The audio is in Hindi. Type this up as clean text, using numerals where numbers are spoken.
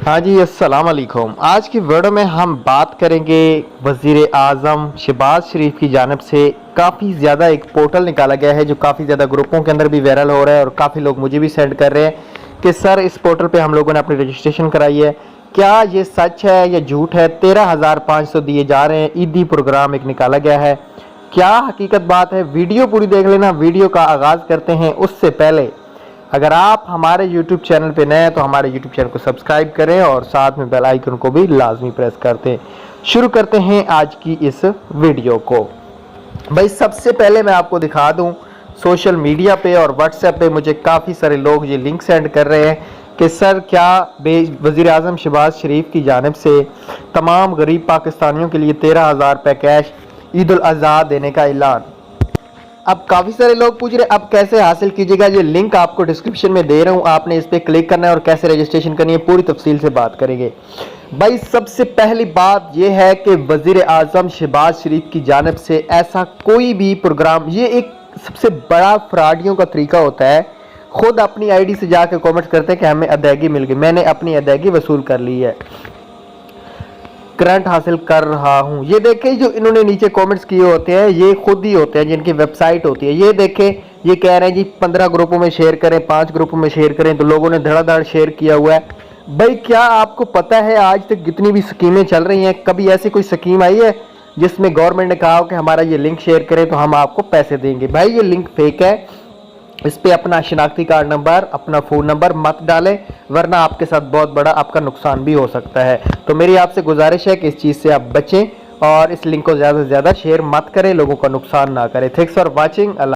हाँ जी, अस्सलाम वालेकुम। आज की वीडियो में हम बात करेंगे वज़ीर आज़म शहबाज शरीफ की जानिब से काफ़ी ज़्यादा एक पोर्टल निकाला गया है जो काफ़ी ज़्यादा ग्रुपों के अंदर भी वायरल हो रहा है और काफ़ी लोग मुझे भी सेंड कर रहे हैं कि सर इस पोर्टल पे हम लोगों ने अपनी रजिस्ट्रेशन कराई है, क्या ये सच है या झूठ है। 13,500 दिए जा रहे हैं। ईदी प्रोग्राम एक निकाला गया है, क्या हकीकत बात है। वीडियो पूरी देख लेना। वीडियो का आगाज़ करते हैं। उससे पहले अगर आप हमारे YouTube चैनल पे नए हैं तो हमारे YouTube चैनल को सब्सक्राइब करें और साथ में बेल आइकन को भी लाजमी प्रेस करते हैं। शुरू करते हैं आज की इस वीडियो को। भाई सबसे पहले मैं आपको दिखा दूं, सोशल मीडिया पे और व्हाट्सएप पे मुझे काफ़ी सारे लोग ये लिंक सेंड कर रहे हैं कि सर क्या वज़ीर आज़म शहबाज शरीफ की जानिब से तमाम गरीब पाकिस्तानियों के लिए 13,000 रुपये कैश ईद उल अज़हा देने का ऐलान। अब काफ़ी सारे लोग पूछ रहे हैं अब कैसे हासिल कीजिएगा। ये लिंक आपको डिस्क्रिप्शन में दे रहा हूँ, आपने इस पर क्लिक करना है और कैसे रजिस्ट्रेशन करनी है पूरी तफसील से बात करेंगे। भाई सबसे पहली बात यह है कि वज़ीर आज़म शहबाज शरीफ की जानिब से ऐसा कोई भी प्रोग्राम, ये एक सबसे बड़ा फ्रॉडियों का तरीका होता है। खुद अपनी आईडी से जाकर कमेंट करते हैं कि हमें अदायगी मिल गई, मैंने अपनी अदायगी वसूल कर ली है, करंट हासिल कर रहा हूं। ये देखें जो इन्होंने नीचे कमेंट्स किए होते हैं ये खुद ही होते हैं जिनकी वेबसाइट होती है। ये देखें, ये कह रहे हैं जी 15 ग्रुपों में शेयर करें, 5 ग्रुपों में शेयर करें, तो लोगों ने धड़ाधड़ शेयर किया हुआ है। भाई क्या आपको पता है आज तक जितनी भी स्कीमें चल रही हैं, कभी ऐसी कोई स्कीम आई है जिसमें गवर्नमेंट ने कहा हो कि हमारा ये लिंक शेयर करें तो हम आपको पैसे देंगे। भाई ये लिंक फेक है। इस पे अपना शिनाख्ती कार्ड नंबर, अपना फ़ोन नंबर मत डालें, वरना आपके साथ बहुत बड़ा आपका नुकसान भी हो सकता है। तो मेरी आपसे गुजारिश है कि इस चीज़ से आप बचें और इस लिंक को ज़्यादा से ज़्यादा शेयर मत करें, लोगों का नुकसान ना करें। Thanks for watching.